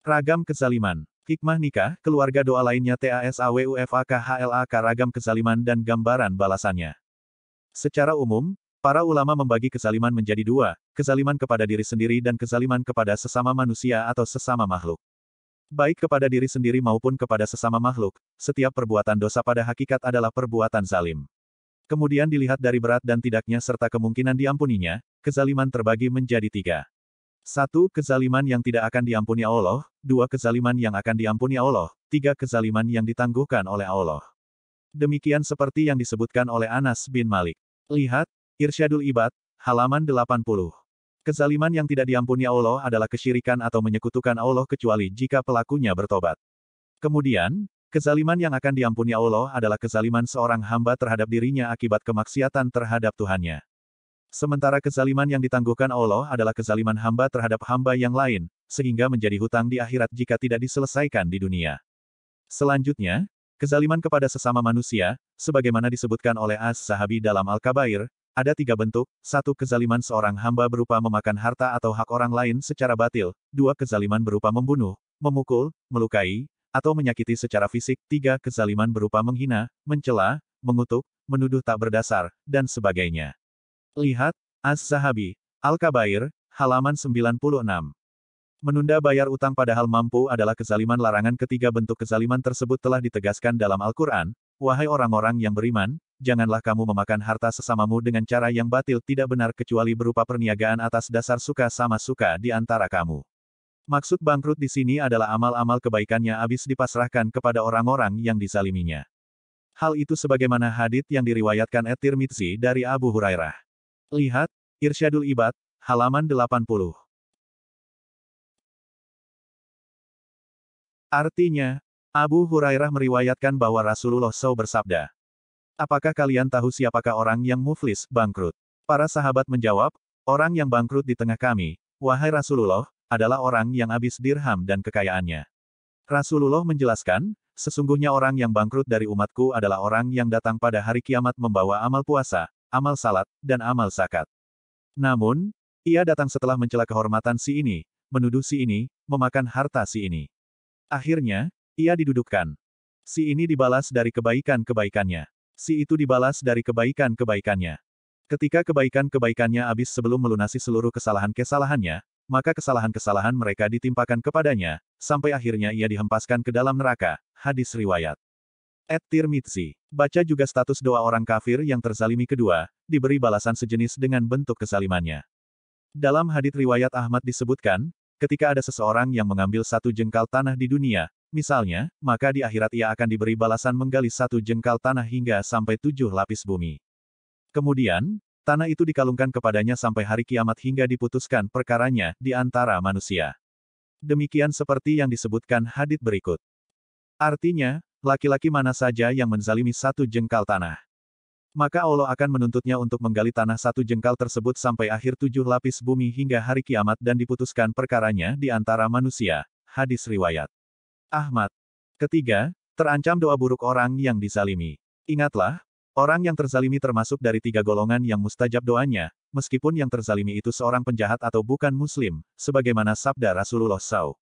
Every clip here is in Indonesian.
Ragam kezaliman. Hikmah nikah, keluarga doa lainnya TASAWUFAKHLAK ragam kezaliman dan gambaran balasannya. Secara umum, para ulama membagi kezaliman menjadi dua, kezaliman kepada diri sendiri dan kezaliman kepada sesama manusia atau sesama makhluk. Baik kepada diri sendiri maupun kepada sesama makhluk, setiap perbuatan dosa pada hakikat adalah perbuatan zalim. Kemudian dilihat dari berat dan tidaknya serta kemungkinan diampuninya, kezaliman terbagi menjadi tiga. 1. Kezaliman yang tidak akan diampuni Allah, 2. Kezaliman yang akan diampuni Allah, 3. Kezaliman yang ditangguhkan oleh Allah. Demikian seperti yang disebutkan oleh Anas bin Malik. Lihat, Irsyadul Ibad, halaman 80. Kezaliman yang tidak diampuni Allah adalah kesyirikan atau menyekutukan Allah kecuali jika pelakunya bertobat. Kemudian, kezaliman yang akan diampuni Allah adalah kezaliman seorang hamba terhadap dirinya akibat kemaksiatan terhadap Tuhannya. Sementara kezaliman yang ditangguhkan Allah adalah kezaliman hamba terhadap hamba yang lain, sehingga menjadi hutang di akhirat jika tidak diselesaikan di dunia. Selanjutnya, kezaliman kepada sesama manusia, sebagaimana disebutkan oleh As-Sahabi dalam Al-Kabair, ada tiga bentuk. 1. Kezaliman seorang hamba berupa memakan harta atau hak orang lain secara batil. 2. Kezaliman berupa membunuh, memukul, melukai, atau menyakiti secara fisik. 3. Kezaliman berupa menghina, mencela, mengutuk, menuduh tak berdasar, dan sebagainya. Lihat, Az-Zahabi, Al-Kabair, halaman 96. Menunda bayar utang padahal mampu adalah kezaliman. Larangan ketiga bentuk kezaliman tersebut telah ditegaskan dalam Al-Quran. Wahai orang-orang yang beriman, janganlah kamu memakan harta sesamamu dengan cara yang batil tidak benar kecuali berupa perniagaan atas dasar suka sama suka di antara kamu. Maksud bangkrut di sini adalah amal-amal kebaikannya habis dipasrahkan kepada orang-orang yang dizaliminya. Hal itu sebagaimana hadits yang diriwayatkan At-Tirmidzi dari Abu Hurairah. Lihat, Irsyadul Ibad, halaman 80. Artinya, Abu Hurairah meriwayatkan bahwa Rasulullah SAW bersabda, "Apakah kalian tahu siapakah orang yang muflis, bangkrut?" Para sahabat menjawab, "Orang yang bangkrut di tengah kami, wahai Rasulullah, adalah orang yang habis dirham dan kekayaannya." Rasulullah menjelaskan, "Sesungguhnya orang yang bangkrut dari umatku adalah orang yang datang pada hari kiamat membawa amal puasa, amal salat, dan amal zakat. Namun, ia datang setelah mencela kehormatan si ini, menuduh si ini, memakan harta si ini. Akhirnya, ia didudukkan. Si ini dibalas dari kebaikan-kebaikannya. Si itu dibalas dari kebaikan-kebaikannya. Ketika kebaikan-kebaikannya habis sebelum melunasi seluruh kesalahan-kesalahannya, maka kesalahan-kesalahan mereka ditimpakan kepadanya, sampai akhirnya ia dihempaskan ke dalam neraka." Hadis riwayat At-Tirmidzi. Baca juga status doa orang kafir yang terzalimi kedua, diberi balasan sejenis dengan bentuk kezalimannya. Dalam hadits riwayat Ahmad disebutkan, ketika ada seseorang yang mengambil satu jengkal tanah di dunia, misalnya, maka di akhirat ia akan diberi balasan menggali satu jengkal tanah hingga sampai 7 lapis bumi. Kemudian, tanah itu dikalungkan kepadanya sampai hari kiamat hingga diputuskan perkaranya di antara manusia. Demikian seperti yang disebutkan hadits berikut. Artinya, laki-laki mana saja yang menzalimi satu jengkal tanah, maka Allah akan menuntutnya untuk menggali tanah satu jengkal tersebut sampai akhir 7 lapis bumi hingga hari kiamat dan diputuskan perkaranya di antara manusia. Hadis riwayat Ahmad. Ketiga, terancam doa buruk orang yang dizalimi. Ingatlah, orang yang terzalimi termasuk dari tiga golongan yang mustajab doanya, meskipun yang terzalimi itu seorang penjahat atau bukan muslim, sebagaimana sabda Rasulullah SAW.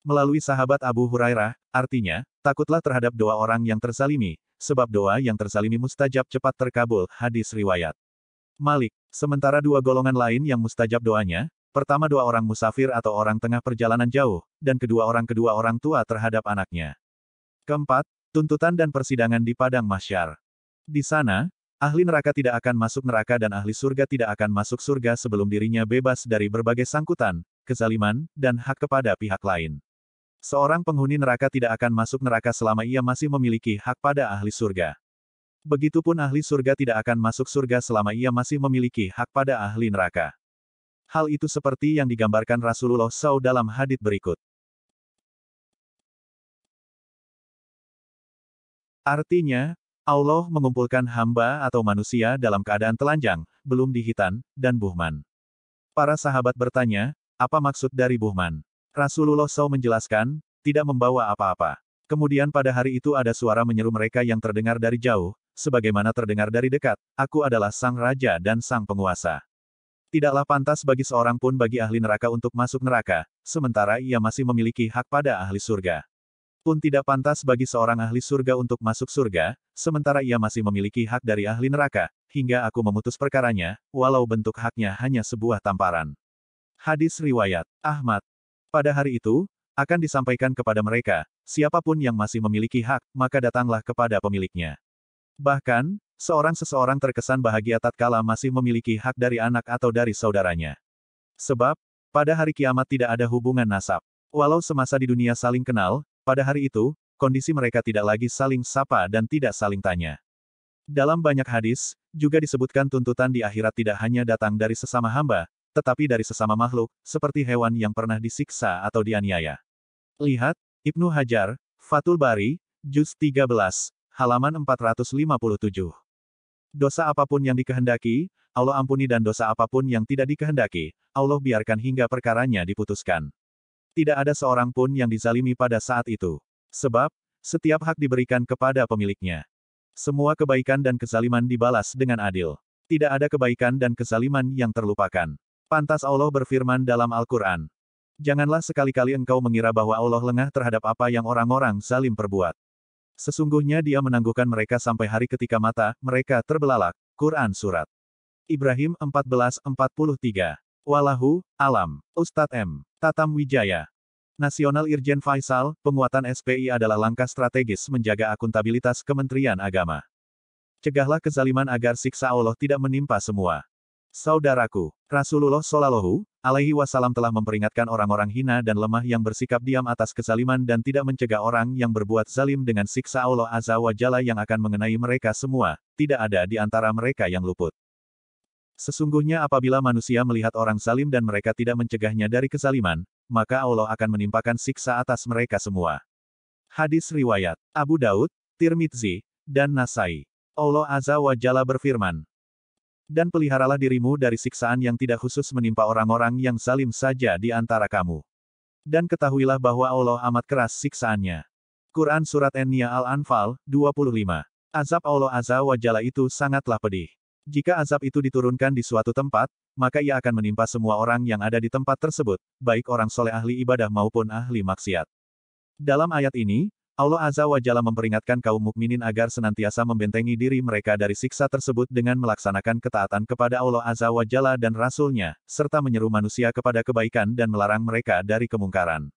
Melalui sahabat Abu Hurairah, artinya, takutlah terhadap doa orang yang terzalimi, sebab doa yang terzalimi mustajab cepat terkabul. Hadis riwayat Malik. Sementara dua golongan lain yang mustajab doanya, pertama doa orang musafir atau orang tengah perjalanan jauh, dan kedua orang tua terhadap anaknya. Keempat, tuntutan dan persidangan di padang mahsyar. Di sana, ahli neraka tidak akan masuk neraka dan ahli surga tidak akan masuk surga sebelum dirinya bebas dari berbagai sangkutan, kezaliman, dan hak kepada pihak lain. Seorang penghuni neraka tidak akan masuk neraka selama ia masih memiliki hak pada ahli surga. Begitupun ahli surga tidak akan masuk surga selama ia masih memiliki hak pada ahli neraka. Hal itu seperti yang digambarkan Rasulullah SAW dalam hadits berikut. Artinya, Allah mengumpulkan hamba atau manusia dalam keadaan telanjang, belum dihitan, dan buhman. Para sahabat bertanya, apa maksud dari buhman? Rasulullah SAW menjelaskan, tidak membawa apa-apa. Kemudian pada hari itu ada suara menyeru mereka yang terdengar dari jauh, sebagaimana terdengar dari dekat, "Aku adalah sang raja dan sang penguasa." Tidaklah pantas bagi seorang pun bagi ahli neraka untuk masuk neraka, sementara ia masih memiliki hak pada ahli surga. Pun tidak pantas bagi seorang ahli surga untuk masuk surga, sementara ia masih memiliki hak dari ahli neraka, hingga aku memutus perkaranya, walau bentuk haknya hanya sebuah tamparan. Hadis Riwayat Ahmad. Pada hari itu, akan disampaikan kepada mereka, siapapun yang masih memiliki hak, maka datanglah kepada pemiliknya. Bahkan, seseorang terkesan bahagia tatkala masih memiliki hak dari anak atau dari saudaranya. Sebab, pada hari kiamat tidak ada hubungan nasab. Walau semasa di dunia saling kenal, pada hari itu, kondisi mereka tidak lagi saling sapa dan tidak saling tanya. Dalam banyak hadis, juga disebutkan tuntutan di akhirat tidak hanya datang dari sesama hamba, tetapi dari sesama makhluk, seperti hewan yang pernah disiksa atau dianiaya. Lihat, Ibnu Hajar, Fathul Bari, Juz 13, halaman 457. Dosa apapun yang dikehendaki, Allah ampuni dan dosa apapun yang tidak dikehendaki, Allah biarkan hingga perkaranya diputuskan. Tidak ada seorang pun yang dizalimi pada saat itu. Sebab, setiap hak diberikan kepada pemiliknya. Semua kebaikan dan kezaliman dibalas dengan adil. Tidak ada kebaikan dan kezaliman yang terlupakan. Pantas Allah berfirman dalam Al-Quran. Janganlah sekali-kali engkau mengira bahwa Allah lengah terhadap apa yang orang-orang zalim perbuat. Sesungguhnya Dia menangguhkan mereka sampai hari ketika mata mereka terbelalak. Quran Surat Ibrahim 14:43. Wallahu alam. Ustadz M. Tatam Wijaya. Nasional Irjen Faisal, penguatan SPI adalah langkah strategis menjaga akuntabilitas Kementerian Agama. Cegahlah kezaliman agar siksa Allah tidak menimpa semua. Saudaraku, Rasulullah Shallallahu Alaihi Wasallam telah memperingatkan orang-orang hina dan lemah yang bersikap diam atas kezaliman dan tidak mencegah orang yang berbuat zalim dengan siksa Allah Azza wa Jalla yang akan mengenai mereka semua, tidak ada di antara mereka yang luput. Sesungguhnya apabila manusia melihat orang zalim dan mereka tidak mencegahnya dari kezaliman, maka Allah akan menimpakan siksa atas mereka semua. Hadis Riwayat Abu Daud, Tirmidzi, dan Nasai. Allah Azza wa Jalla berfirman, dan peliharalah dirimu dari siksaan yang tidak khusus menimpa orang-orang yang zalim saja di antara kamu. Dan ketahuilah bahwa Allah amat keras siksaannya. Quran Surat An-Niya Al-Anfal, 25. Azab Allah Azza wa Jalla itu sangatlah pedih. Jika azab itu diturunkan di suatu tempat, maka ia akan menimpa semua orang yang ada di tempat tersebut, baik orang soleh ahli ibadah maupun ahli maksiat. Dalam ayat ini, Allah Azza wa Jalla memperingatkan kaum mukminin agar senantiasa membentengi diri mereka dari siksa tersebut dengan melaksanakan ketaatan kepada Allah Azza wa Jalla dan Rasul-Nya, serta menyeru manusia kepada kebaikan dan melarang mereka dari kemungkaran.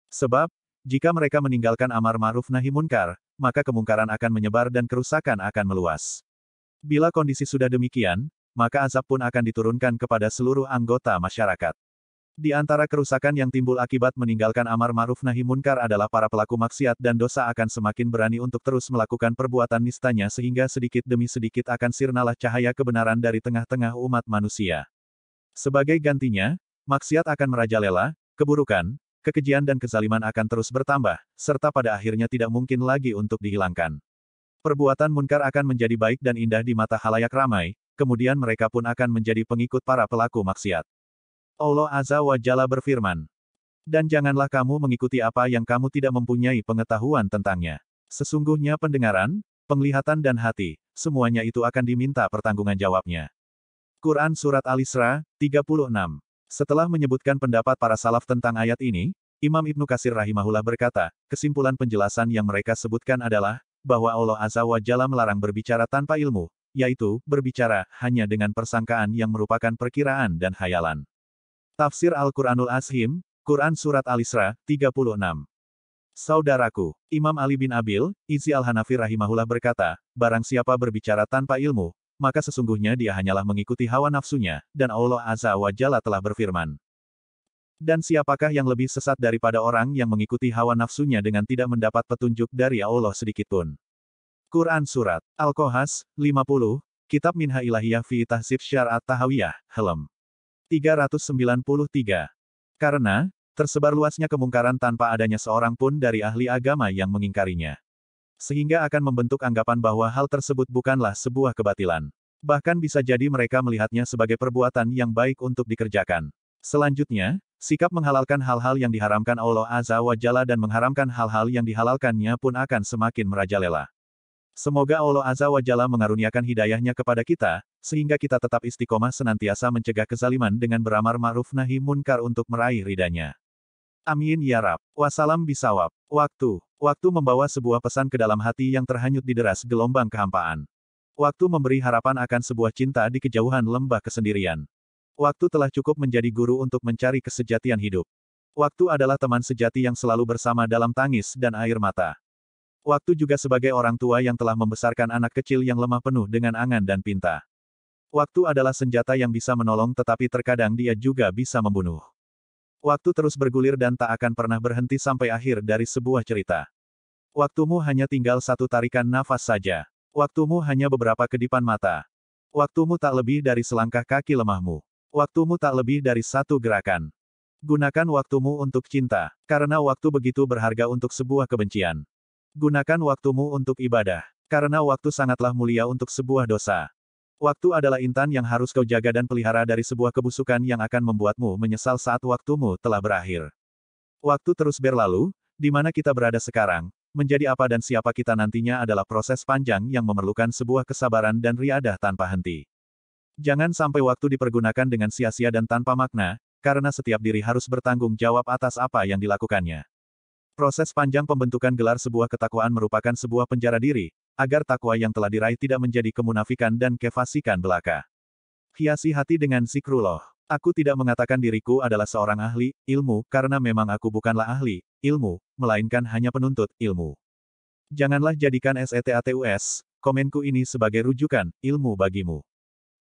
Sebab, jika mereka meninggalkan amar ma'ruf nahi munkar, maka kemungkaran akan menyebar dan kerusakan akan meluas. Bila kondisi sudah demikian, maka azab pun akan diturunkan kepada seluruh anggota masyarakat. Di antara kerusakan yang timbul akibat meninggalkan amar ma'ruf nahi munkar adalah para pelaku maksiat dan dosa akan semakin berani untuk terus melakukan perbuatan nistanya sehingga sedikit demi sedikit akan sirnalah cahaya kebenaran dari tengah-tengah umat manusia. Sebagai gantinya, maksiat akan merajalela, keburukan, kekejian dan kezaliman akan terus bertambah, serta pada akhirnya tidak mungkin lagi untuk dihilangkan. Perbuatan munkar akan menjadi baik dan indah di mata khalayak ramai, kemudian mereka pun akan menjadi pengikut para pelaku maksiat. Allah Azza wa Jalla berfirman, dan janganlah kamu mengikuti apa yang kamu tidak mempunyai pengetahuan tentangnya. Sesungguhnya pendengaran, penglihatan dan hati, semuanya itu akan diminta pertanggunganjawabnya. Quran Surat Al-Isra, 36. Setelah menyebutkan pendapat para salaf tentang ayat ini, Imam Ibnu Katsir rahimahullah berkata, kesimpulan penjelasan yang mereka sebutkan adalah, bahwa Allah Azza wa Jalla melarang berbicara tanpa ilmu, yaitu, berbicara hanya dengan persangkaan yang merupakan perkiraan dan khayalan. Tafsir Al-Quranul Azim, Quran Surat Al-Isra, 36. Saudaraku, Imam Ali bin Abil, Izzi Al-Hanafi rahimahullah berkata, barang siapa berbicara tanpa ilmu, maka sesungguhnya dia hanyalah mengikuti hawa nafsunya, dan Allah Azza wa Jalla telah berfirman. Dan siapakah yang lebih sesat daripada orang yang mengikuti hawa nafsunya dengan tidak mendapat petunjuk dari Allah sedikitpun. Quran Surat Al-Qahas, 50, Kitab Minha Ilahiyah fi Tahzib Syar'at Tahawiyah, Helm 393. Karena, tersebar luasnya kemungkaran tanpa adanya seorang pun dari ahli agama yang mengingkarinya. Sehingga akan membentuk anggapan bahwa hal tersebut bukanlah sebuah kebatilan. Bahkan bisa jadi mereka melihatnya sebagai perbuatan yang baik untuk dikerjakan. Selanjutnya, sikap menghalalkan hal-hal yang diharamkan Allah Azza wa Jalla dan mengharamkan hal-hal yang dihalalkannya pun akan semakin merajalela. Semoga Allah Azza wa Jalla mengaruniakan hidayahnya kepada kita, sehingga kita tetap istiqomah senantiasa mencegah kezaliman dengan beramar ma'ruf nahi munkar untuk meraih ridanya. Amin ya Rab. Wassalam bisawab. Waktu. Waktu membawa sebuah pesan ke dalam hati yang terhanyut di deras gelombang kehampaan. Waktu memberi harapan akan sebuah cinta di kejauhan lembah kesendirian. Waktu telah cukup menjadi guru untuk mencari kesejatian hidup. Waktu adalah teman sejati yang selalu bersama dalam tangis dan air mata. Waktu juga sebagai orang tua yang telah membesarkan anak kecil yang lemah penuh dengan angan dan pinta. Waktu adalah senjata yang bisa menolong tetapi terkadang dia juga bisa membunuh. Waktu terus bergulir dan tak akan pernah berhenti sampai akhir dari sebuah cerita. Waktumu hanya tinggal satu tarikan nafas saja. Waktumu hanya beberapa kedipan mata. Waktumu tak lebih dari selangkah kaki lemahmu. Waktumu tak lebih dari satu gerakan. Gunakan waktumu untuk cinta, karena waktu begitu berharga untuk sebuah kebencian. Gunakan waktumu untuk ibadah, karena waktu sangatlah mulia untuk sebuah dosa. Waktu adalah intan yang harus kau jaga dan pelihara dari sebuah kebusukan yang akan membuatmu menyesal saat waktumu telah berakhir. Waktu terus berlalu, di mana kita berada sekarang, menjadi apa dan siapa kita nantinya adalah proses panjang yang memerlukan sebuah kesabaran dan riadah tanpa henti. Jangan sampai waktu dipergunakan dengan sia-sia dan tanpa makna, karena setiap diri harus bertanggung jawab atas apa yang dilakukannya. Proses panjang pembentukan gelar sebuah ketakwaan merupakan sebuah penjara diri, agar takwa yang telah diraih tidak menjadi kemunafikan dan kefasikan belaka. Hiasi hati dengan zikrullah. Aku tidak mengatakan diriku adalah seorang ahli ilmu, karena memang aku bukanlah ahli ilmu, melainkan hanya penuntut ilmu. Janganlah jadikan SETATUS, komenku ini sebagai rujukan ilmu bagimu.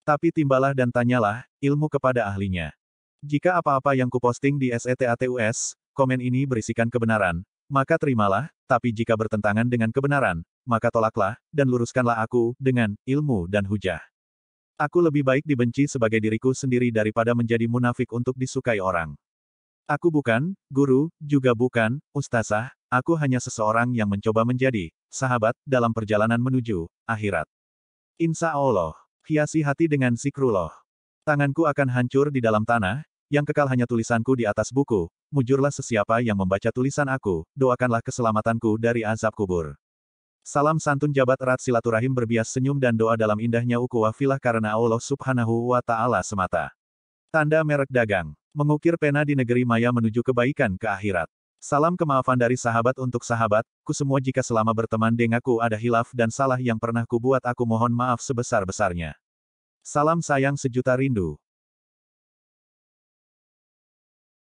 Tapi timbalah dan tanyalah ilmu kepada ahlinya. Jika apa-apa yang kuposting di SETATUS, komen ini berisikan kebenaran, maka terimalah, tapi jika bertentangan dengan kebenaran, maka tolaklah, dan luruskanlah aku, dengan ilmu dan hujah. Aku lebih baik dibenci sebagai diriku sendiri daripada menjadi munafik untuk disukai orang. Aku bukan guru, juga bukan ustazah, aku hanya seseorang yang mencoba menjadi sahabat dalam perjalanan menuju akhirat. Insya Allah, hiasi hati dengan zikrullah. Tanganku akan hancur di dalam tanah, yang kekal hanya tulisanku di atas buku. Mujurlah sesiapa yang membaca tulisan aku, doakanlah keselamatanku dari azab kubur. Salam santun jabat erat silaturahim berbias senyum dan doa dalam indahnya ukhuwah filah karena Allah subhanahu wa ta'ala semata. Tanda merek dagang. Mengukir pena di negeri maya menuju kebaikan ke akhirat. Salam kemaafan dari sahabat untuk sahabat, ku semua jika selama berteman denganku ada hilaf dan salah yang pernah ku buat aku mohon maaf sebesar-besarnya. Salam sayang sejuta rindu.